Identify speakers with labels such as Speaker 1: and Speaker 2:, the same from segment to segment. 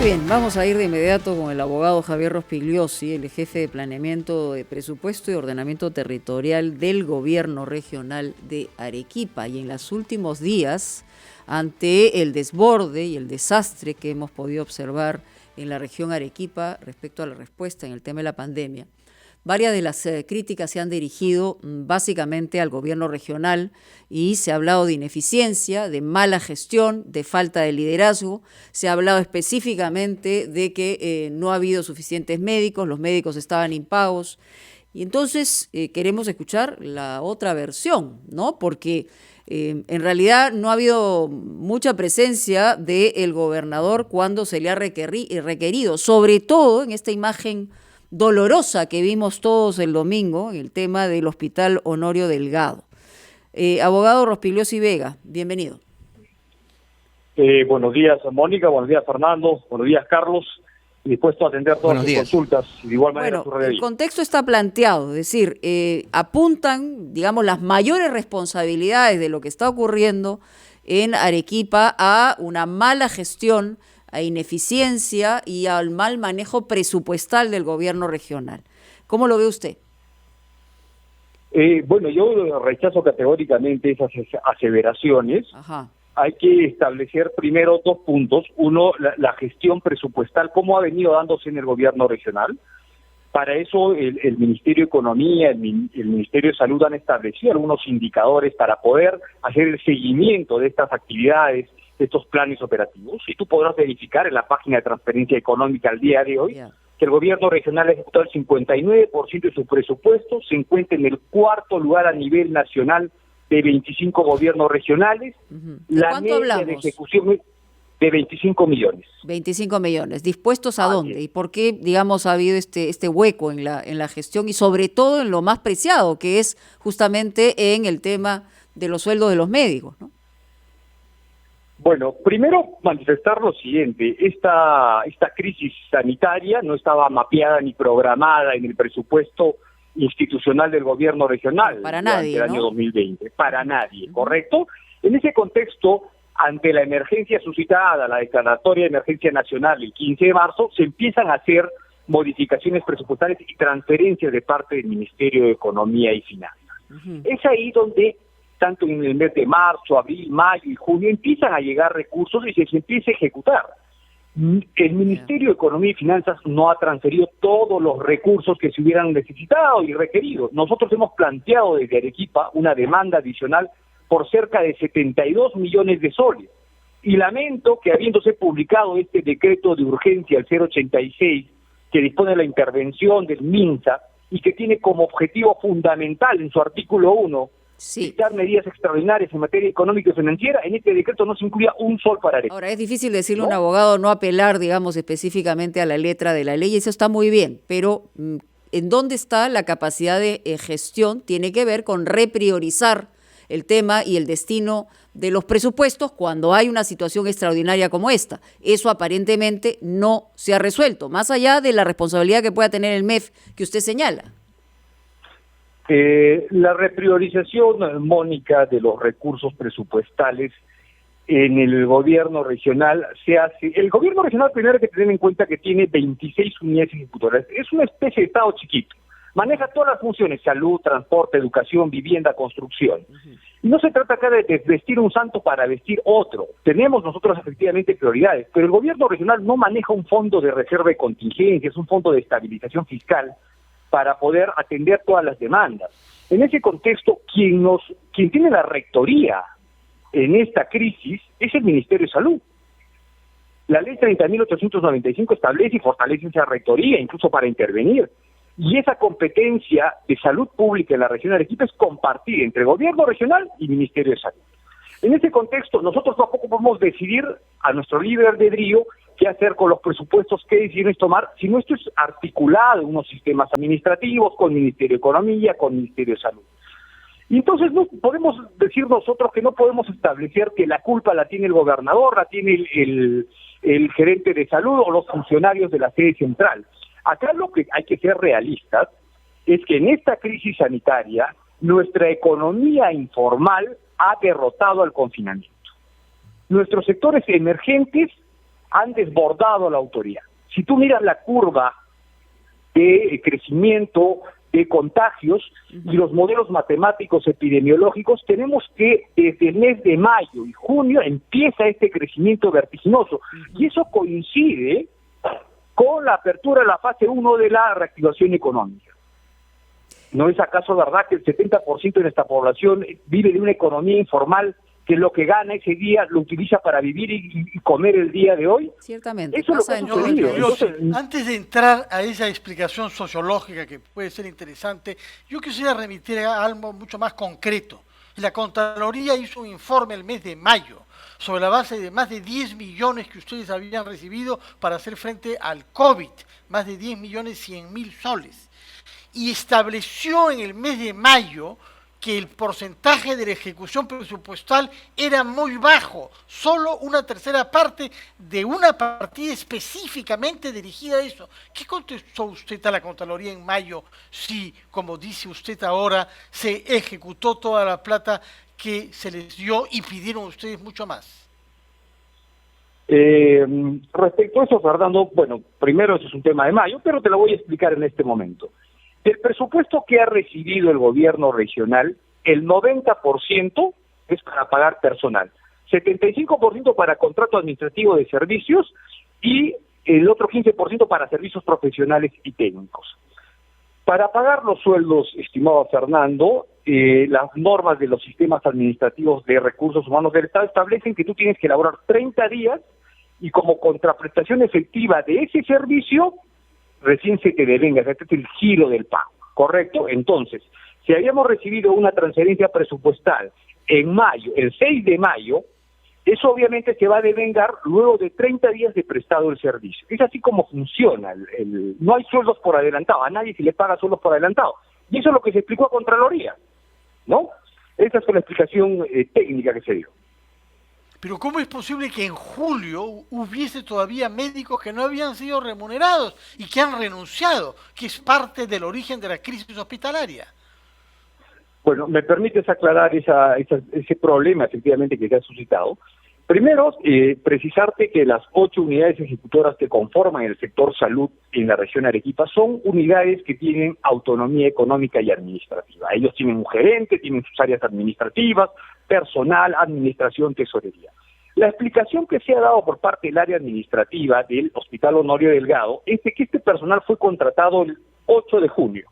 Speaker 1: Muy bien, vamos a ir de inmediato con el abogado Javier Rospigliosi, el jefe de Planeamiento de Presupuesto y Ordenamiento Territorial del Gobierno Regional de Arequipa. Y en los últimos días, ante el desborde y el desastre que hemos podido observar en la región Arequipa respecto a la respuesta en el tema de la pandemia, varias de las críticas se han dirigido básicamente al gobierno regional y se ha hablado de ineficiencia, de mala gestión, de falta de liderazgo. Se ha hablado específicamente de que no ha habido suficientes médicos, los médicos estaban impagos. Y entonces queremos escuchar la otra versión, ¿no? Porque en realidad no ha habido mucha presencia del gobernador cuando se le ha requerido, sobre todo en esta imagen dolorosa que vimos todos el domingo en el tema del Hospital Honorio Delgado. Abogado Rospigliosi Vega, bienvenido.
Speaker 2: Buenos días, Mónica, buenos días, Fernando, buenos días, Carlos, y dispuesto a atender todas sus consultas y de igual manera su red.
Speaker 1: El contexto está planteado, es decir, apuntan, digamos, las mayores responsabilidades de lo que está ocurriendo en Arequipa a una mala gestión, a ineficiencia y al mal manejo presupuestal del gobierno regional. ¿Cómo lo ve usted?
Speaker 2: Bueno, yo rechazo categóricamente esas aseveraciones.
Speaker 1: Ajá.
Speaker 2: Hay que establecer primero dos puntos. Uno, la gestión presupuestal, cómo ha venido dándose en el gobierno regional. Para eso el Ministerio de Economía, el Ministerio de Salud han establecido algunos indicadores para poder hacer el seguimiento de estas actividades, de estos planes operativos, y tú podrás verificar en la página de transferencia económica al día de hoy que el gobierno regional ha ejecutado el 59% de su presupuesto, se encuentra en el cuarto lugar a nivel nacional de 25 gobiernos regionales. La media de ejecución de 25 millones.
Speaker 1: 25 millones. ¿Dispuestos a dónde? ¿Y por qué, digamos, ha habido este hueco en la gestión y sobre todo en lo más preciado, que es justamente en el tema de los sueldos de los médicos, ¿no?
Speaker 2: Bueno, primero manifestar lo siguiente, esta crisis sanitaria no estaba mapeada ni programada en el presupuesto institucional del gobierno regional
Speaker 1: para nadie,
Speaker 2: durante el año 2020, para nadie, ¿correcto? En ese contexto, ante la emergencia suscitada, la declaratoria de emergencia nacional el 15 de marzo, se empiezan a hacer modificaciones presupuestales y transferencias de parte del Ministerio de Economía y Finanzas. Es ahí donde tanto en el mes de marzo, abril, mayo y junio, empiezan a llegar recursos y se empieza a ejecutar. El Ministerio de Economía y Finanzas no ha transferido todos los recursos que se hubieran necesitado y requerido. Nosotros hemos planteado desde Arequipa una demanda adicional por cerca de 72 millones de soles. Y lamento que habiéndose publicado este decreto de urgencia, el 086, que dispone de la intervención del MINSA y que tiene como objetivo fundamental en su artículo 1 dictar medidas extraordinarias en materia económica y financiera, en este decreto no se incluía un sol para Arequipa.
Speaker 1: Ahora, es difícil decirle a un abogado no apelar, digamos, específicamente a la letra de la ley, y eso está muy bien, pero ¿en dónde está la capacidad de gestión? Tiene que ver con repriorizar el tema y el destino de los presupuestos cuando hay una situación extraordinaria como esta. Eso aparentemente no se ha resuelto, más allá de la responsabilidad que pueda tener el MEF que usted señala.
Speaker 2: La repriorización, Mónica, de los recursos presupuestales en el gobierno regional se hace. El gobierno regional primero hay que tener en cuenta que tiene 26 unidades ejecutoras. Es una especie de estado chiquito. Maneja todas las funciones: salud, transporte, educación, vivienda, construcción. Y no se trata acá de vestir un santo para vestir otro. Tenemos nosotros efectivamente prioridades, pero el gobierno regional no maneja un fondo de reserva de contingencias, un fondo de estabilización fiscal para poder atender todas las demandas. En ese contexto, quien tiene la rectoría en esta crisis es el Ministerio de Salud. La ley 30.895 establece y fortalece esa rectoría, incluso para intervenir. Y esa competencia de salud pública en la región de Arequipa es compartida entre el gobierno regional y el Ministerio de Salud. En ese contexto, nosotros tampoco podemos decidir a nuestro libre albedrío qué hacer con los presupuestos, qué decisiones tomar, si no esto es articulado en unos sistemas administrativos con el Ministerio de Economía, con el Ministerio de Salud. Y entonces no podemos decir nosotros que no podemos establecer que la culpa la tiene el gobernador, la tiene el gerente de salud o los funcionarios de la sede central. Acá lo que hay que ser realistas es que en esta crisis sanitaria nuestra economía informal ha derrotado al confinamiento. Nuestros sectores emergentes han desbordado la autoridad. Si tú miras la curva de crecimiento de contagios y los modelos matemáticos epidemiológicos, tenemos que desde el mes de mayo y junio empieza este crecimiento vertiginoso, y eso coincide con la apertura de la fase 1 de la reactivación económica. ¿No es acaso verdad que el 70% de nuestra población vive de una economía informal, que lo que gana ese día lo utiliza para vivir y comer el día de hoy?
Speaker 1: Ciertamente.
Speaker 2: Eso es lo que ha sucedido.
Speaker 3: Entonces, antes de entrar a esa explicación sociológica que puede ser interesante, yo quisiera remitir a algo mucho más concreto. La Contraloría hizo un informe el mes de mayo sobre la base de más de 10 millones que ustedes habían recibido para hacer frente al COVID, más de 10.100.000 soles, y estableció en el mes de mayo que el porcentaje de la ejecución presupuestal era muy bajo, solo una tercera parte de una partida específicamente dirigida a eso. ¿Qué contestó usted a la Contraloría en mayo si, como dice usted ahora, se ejecutó toda la plata que se les dio y pidieron ustedes mucho más?
Speaker 2: Respecto a eso, Fernando, bueno, primero eso es un tema de mayo, pero te lo voy a explicar en este momento. Del presupuesto que ha recibido el gobierno regional, el 90% es para pagar personal, 75% para contrato administrativo de servicios y el otro 15% para servicios profesionales y técnicos. Para pagar los sueldos, estimado Fernando, las normas de los sistemas administrativos de recursos humanos del Estado establecen que tú tienes que elaborar 30 días y como contraprestación efectiva de ese servicio recién se te devenga, este es el giro del pago, ¿correcto? Entonces, si habíamos recibido una transferencia presupuestal en mayo, el 6 de mayo, eso obviamente se va a devengar luego de 30 días de prestado el servicio. Es así como funciona, no hay sueldos por adelantado, a nadie se le paga sueldos por adelantado. Y eso es lo que se explicó a Contraloría, ¿no? Esa fue la explicación técnica que se dio.
Speaker 3: Pero ¿cómo es posible que en julio hubiese todavía médicos que no habían sido remunerados y que han renunciado, que es parte del origen de la crisis hospitalaria?
Speaker 2: Bueno, me permites aclarar ese problema efectivamente que se ha suscitado. Primero, precisarte que las 8 unidades ejecutoras que conforman el sector salud en la región Arequipa son unidades que tienen autonomía económica y administrativa. Ellos tienen un gerente, tienen sus áreas administrativas, personal, administración, tesorería. La explicación que se ha dado por parte del área administrativa del Hospital Honorio Delgado es de que este personal fue contratado el 8 de junio.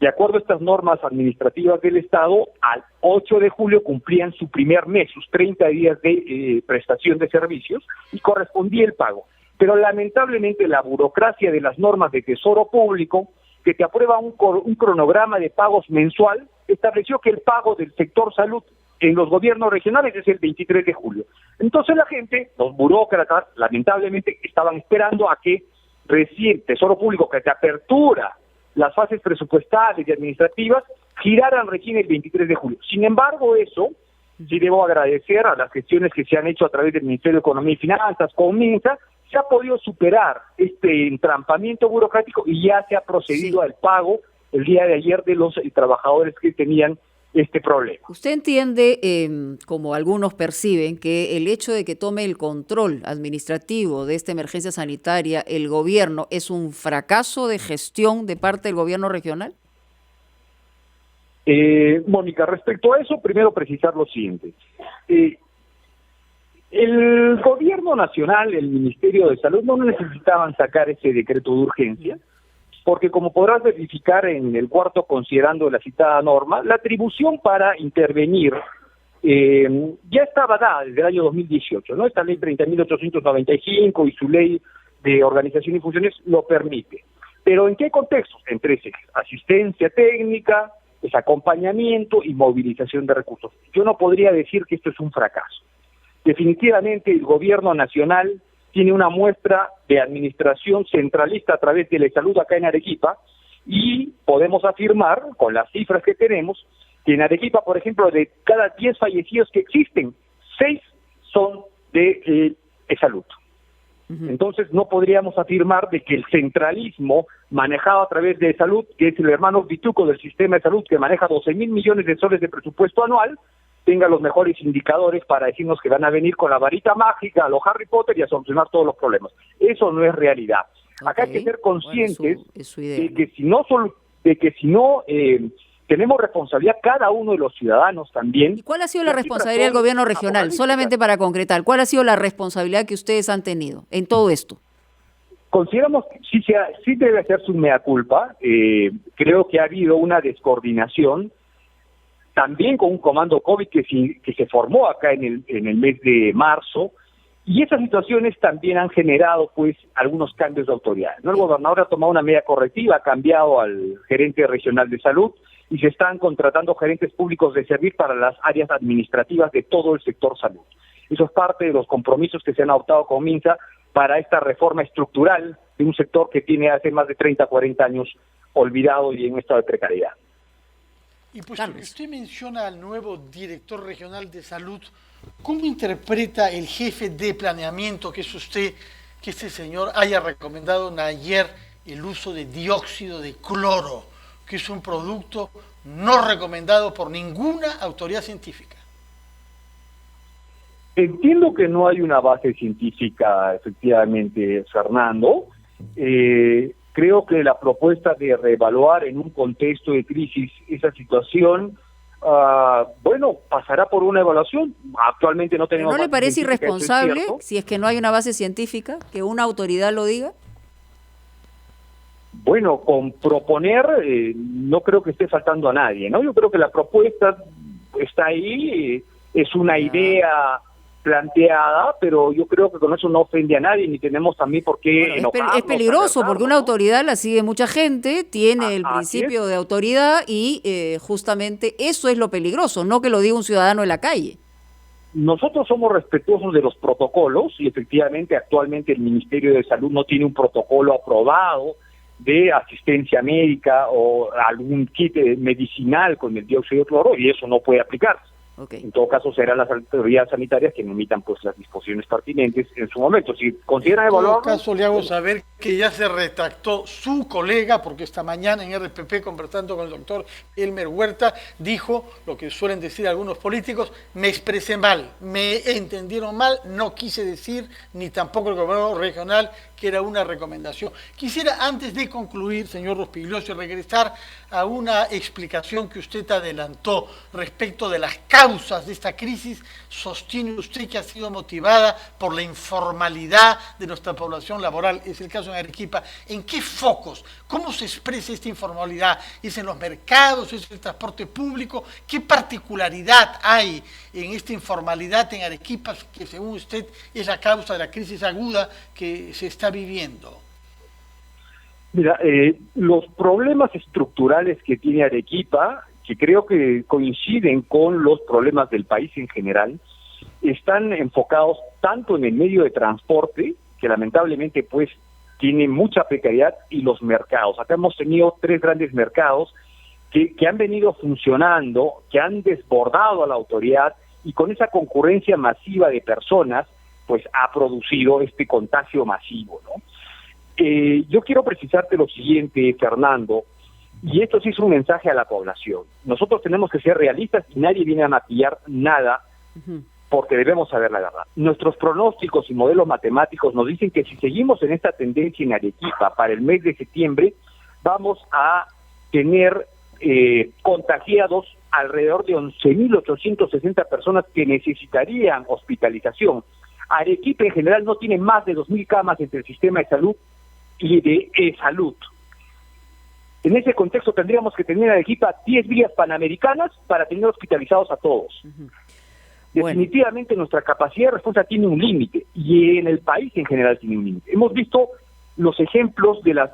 Speaker 2: De acuerdo a estas normas administrativas del Estado, al 8 de julio cumplían su primer mes, sus 30 días de prestación de servicios, y correspondía el pago. Pero lamentablemente la burocracia de las normas de Tesoro Público, que te aprueba un cronograma de pagos mensual, estableció que el pago del sector salud en los gobiernos regionales es el 23 de julio. Entonces la gente, los burócratas, lamentablemente estaban esperando a que recién Tesoro Público, que te apertura las fases presupuestales y administrativas, giraran recién el 23 de julio. Sin embargo, eso, sí debo agradecer a las gestiones que se han hecho a través del Ministerio de Economía y Finanzas, con MINSA, se ha podido superar este entrampamiento burocrático y ya se ha procedido al pago el día de ayer de los trabajadores que tenían este problema.
Speaker 1: ¿Usted entiende, como algunos perciben, que el hecho de que tome el control administrativo de esta emergencia sanitaria el gobierno es un fracaso de gestión de parte del gobierno regional?
Speaker 2: Mónica, respecto a eso, primero precisar lo siguiente. El gobierno nacional, el Ministerio de Salud, no necesitaban sacar ese decreto de urgencia, porque como podrás verificar en el cuarto considerando la citada norma, la atribución para intervenir ya estaba dada desde el año 2018, ¿no? Esta ley 30.895 y su ley de organización y funciones lo permite. ¿Pero en qué contextos? Entre ese, asistencia técnica, acompañamiento y movilización de recursos. Yo no podría decir que esto es un fracaso. Definitivamente el gobierno nacional tiene una muestra de administración centralista a través de la salud acá en Arequipa y podemos afirmar, con las cifras que tenemos, que en Arequipa, por ejemplo, de cada 10 fallecidos que existen, 6 son de salud. Entonces no podríamos afirmar de que el centralismo manejado a través de salud, que es el hermano Vituco del sistema de salud que maneja 12.000 millones de soles de presupuesto anual, tenga los mejores indicadores para decirnos que van a venir con la varita mágica a los Harry Potter y a solucionar todos los problemas. Eso no es realidad. Acá hay que ser conscientes de que si no tenemos responsabilidad cada uno de los ciudadanos también.
Speaker 1: ¿Y cuál ha sido la responsabilidad del gobierno regional? Solamente para concretar, ¿cuál ha sido la responsabilidad que ustedes han tenido en todo esto?
Speaker 2: Consideramos que sí debe hacer su mea culpa. Creo que ha habido una descoordinación, también con un comando COVID que se formó acá en el mes de marzo, y esas situaciones también han generado pues algunos cambios de autoridad, ¿no? El gobernador ha tomado una medida correctiva, ha cambiado al gerente regional de salud y se están contratando gerentes públicos de servir para las áreas administrativas de todo el sector salud. Eso es parte de los compromisos que se han adoptado con MINSA para esta reforma estructural de un sector que tiene hace más de 30, 40 años olvidado y en un estado de precariedad.
Speaker 3: Y puesto que usted menciona al nuevo director regional de salud, ¿cómo interpreta el jefe de planeamiento, que es usted, que este señor haya recomendado ayer el uso de dióxido de cloro, que es un producto no recomendado por ninguna autoridad científica?
Speaker 2: Entiendo que no hay una base científica, efectivamente, Fernando. Creo que la propuesta de reevaluar en un contexto de crisis esa situación, pasará por una evaluación. Actualmente no tenemos...
Speaker 1: ¿No le parece irresponsable, si es que no hay una base científica, que una autoridad lo diga?
Speaker 2: Bueno, con proponer no creo que esté faltando a nadie, ¿no? Yo creo que la propuesta está ahí, es una idea planteada, pero yo creo que con eso no ofende a nadie, ni tenemos también por qué enojarnos.
Speaker 1: Es peligroso, porque una autoridad la sigue mucha gente, tiene el principio de autoridad y justamente eso es lo peligroso, no que lo diga un ciudadano en la calle.
Speaker 2: Nosotros somos respetuosos de los protocolos y efectivamente actualmente el Ministerio de Salud no tiene un protocolo aprobado de asistencia médica o algún kit medicinal con el dióxido de cloro y eso no puede aplicarse. Okay. En todo caso serán las autoridades sanitarias que emitan pues las disposiciones pertinentes en su momento. Si consideran evaluarlo...
Speaker 3: En todo caso le hago saber que ya se retractó su colega, porque esta mañana en RPP, conversando con el doctor Elmer Huerta, dijo lo que suelen decir algunos políticos: me expresé mal, me entendieron mal, no quise decir, ni tampoco el gobernador regional, que era una recomendación. Quisiera, antes de concluir, señor Rospigliosi, regresar a una explicación que usted adelantó respecto de las causas de esta crisis. Sostiene usted que ha sido motivada por la informalidad de nuestra población laboral, es el caso en Arequipa. ¿En qué focos? ¿Cómo se expresa esta informalidad? ¿Es en los mercados? ¿Es el transporte público? ¿Qué particularidad hay en esta informalidad en Arequipa que, según usted, es la causa de la crisis aguda que se está viviendo?
Speaker 2: Mira, los problemas estructurales que tiene Arequipa, que creo que coinciden con los problemas del país en general, están enfocados tanto en el medio de transporte, que lamentablemente pues tiene mucha precariedad, y los mercados. Acá hemos tenido 3 grandes mercados que han venido funcionando, que han desbordado a la autoridad, y con esa concurrencia masiva de personas, pues ha producido este contagio masivo, ¿no? Yo quiero precisarte lo siguiente, Fernando, y esto sí es un mensaje a la población. Nosotros tenemos que ser realistas y nadie viene a maquillar nada, porque debemos saber la verdad. Nuestros pronósticos y modelos matemáticos nos dicen que si seguimos en esta tendencia en Arequipa para el mes de septiembre, vamos a tener contagiados alrededor de 11.860 personas que necesitarían hospitalización. Arequipa en general no tiene más de 2.000 camas entre el sistema de salud y de salud. En ese contexto tendríamos que tener en Arequipa 10 vías panamericanas para tener hospitalizados a todos. Definitivamente nuestra capacidad de respuesta tiene un límite, y en el país en general tiene un límite. Hemos visto los ejemplos de los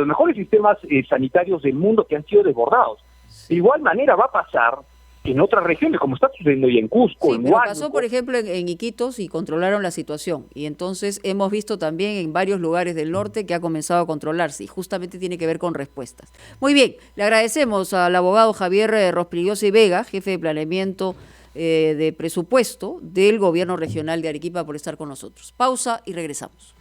Speaker 2: mejores sistemas sanitarios del mundo que han sido desbordados. De igual manera va a pasar en otras regiones, como está sucediendo ya en Cusco, en Huánuco.
Speaker 1: Pasó, por ejemplo, en Iquitos, y controlaron la situación. Y entonces hemos visto también en varios lugares del norte que ha comenzado a controlarse, y justamente tiene que ver con respuestas. Muy bien, le agradecemos al abogado Javier Rospigliosi Vega, jefe de planeamiento de presupuesto del Gobierno Regional de Arequipa, por estar con nosotros. Pausa y regresamos.